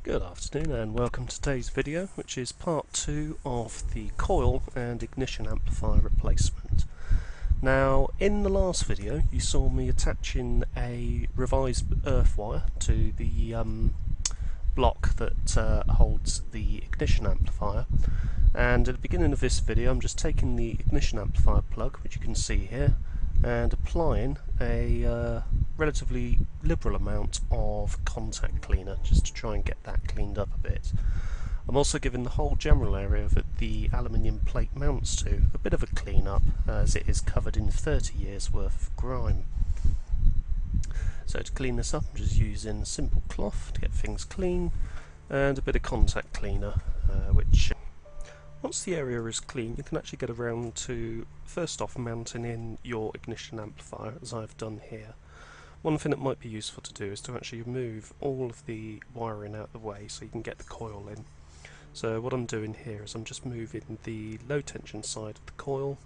Good afternoon and welcome to today's video, which is part 2 of the coil and ignition amplifier replacement. Now, in the last video you saw me attaching a revised earth wire to the block that holds the ignition amplifier, and at the beginning of this video I'm just taking the ignition amplifier plug, which you can see here, and applying a relatively liberal amount of contact cleaner just to try and get that cleaned up a bit. I'm also giving the whole general area that the aluminium plate mounts to a bit of a clean up, as it is covered in 30 years worth of grime. So to clean this up I'm just using simple cloth to get things clean and a bit of contact cleaner, which once the area is clean you can actually get around to first off mounting in your ignition amplifier, as I've done here. One thing that might be useful to do is to actually move all of the wiring out of the way so you can get the coil in. So what I'm doing here is I'm just moving the low tension side of the coil,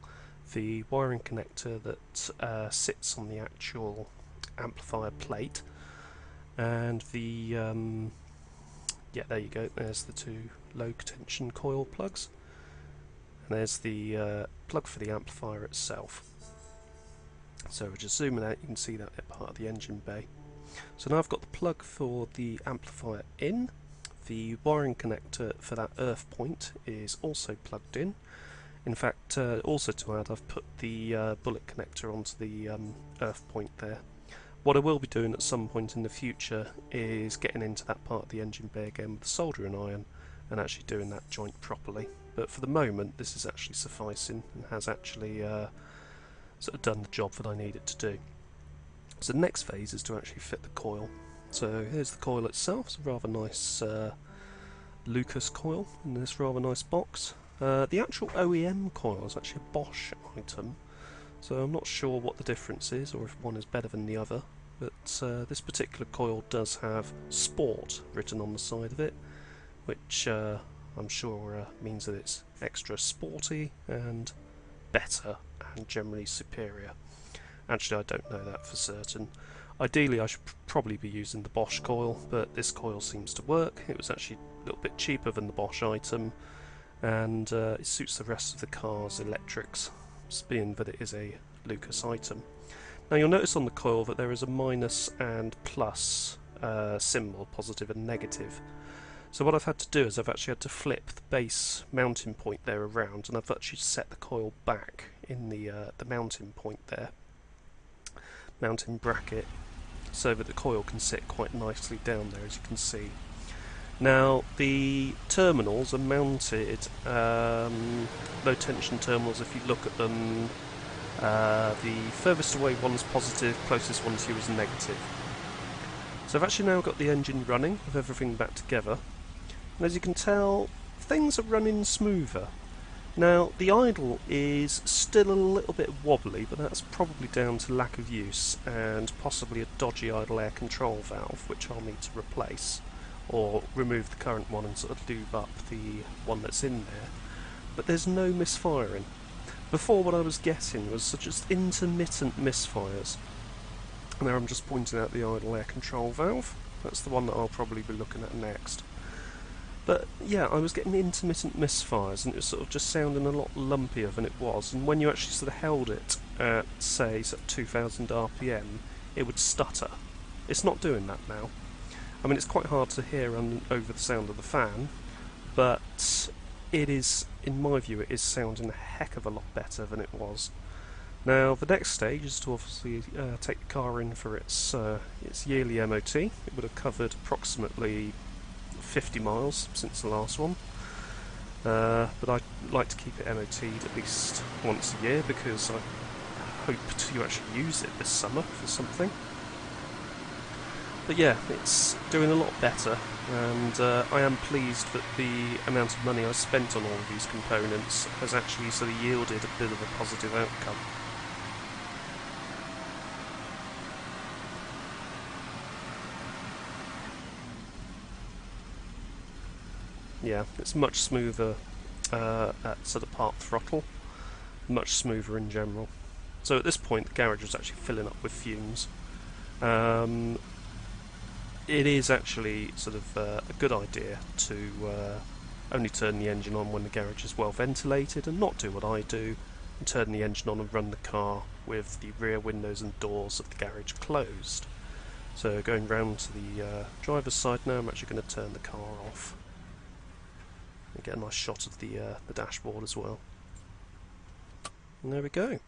the wiring connector that sits on the actual amplifier plate, and the yeah, there you go, there's the two low tension coil plugs, and there's the plug for the amplifier itself. So we're just zooming out, you can see that part of the engine bay. So now I've got the plug for the amplifier in, the wiring connector for that earth point is also plugged in. In fact, also to add, I've put the bullet connector onto the earth point there. What I will be doing at some point in the future is getting into that part of the engine bay again with the soldering iron and actually doing that joint properly. But for the moment this is actually sufficing and has actually sort of done the job that I need it to do. So the next phase is to actually fit the coil. So here's the coil itself. It's a rather nice Lucas coil in this rather nice box. The actual OEM coil is actually a Bosch item, so I'm not sure what the difference is or if one is better than the other, but this particular coil does have Sport written on the side of it, which I'm sure means that it's extra sporty and better and generally superior. Actually, I don't know that for certain. Ideally I should probably be using the Bosch coil, but this coil seems to work. It was actually a little bit cheaper than the Bosch item, and it suits the rest of the car's electrics, being that it is a Lucas item. Now you'll notice on the coil that there is a minus and plus symbol, positive and negative. So what I've had to do is I've actually had to flip the base mounting point there around, and I've actually set the coil back in the mounting point there, mounting bracket, so that the coil can sit quite nicely down there, as you can see. Now the terminals are mounted, low tension terminals, if you look at them, the furthest away one's positive, closest one to you is negative. So I've actually now got the engine running with everything back together, and as you can tell things are running smoother. Now the idle is still a little bit wobbly, but that's probably down to lack of use and possibly a dodgy idle air control valve, which I'll need to replace or remove the current one and sort of lube up the one that's in there. But there's no misfiring. Before, what I was getting was just intermittent misfires. And there I'm just pointing out the idle air control valve. That's the one that I'll probably be looking at next. But yeah, I was getting intermittent misfires, and it was sort of just sounding a lot lumpier than it was. And when you actually sort of held it at, say, sort of 2000 RPM, it would stutter. It's not doing that now. I mean, it's quite hard to hear over the sound of the fan, but it is, in my view, it is sounding a heck of a lot better than it was. Now, the next stage is to obviously take the car in for its yearly MOT. It would have covered approximately 50 miles since the last one, but I'd like to keep it MOT'd at least once a year because I hope to actually use it this summer for something. But yeah, it's doing a lot better, and I am pleased that the amount of money I spent on all of these components has actually sort of yielded a bit of a positive outcome. Yeah, it's much smoother at sort of part throttle, much smoother in general. So at this point the garage was actually filling up with fumes. it is actually sort of a good idea to only turn the engine on when the garage is well ventilated, and not do what I do and turn the engine on and run the car with the rear windows and doors of the garage closed. So going round to the driver's side now, I'm actually going to turn the car off and get a nice shot of the dashboard as well. And there we go.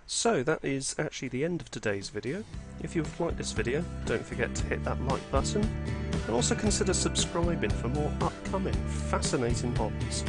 So that is actually the end of today's video. If you've liked this video, don't forget to hit that like button, and also consider subscribing for more upcoming fascinating hobbies.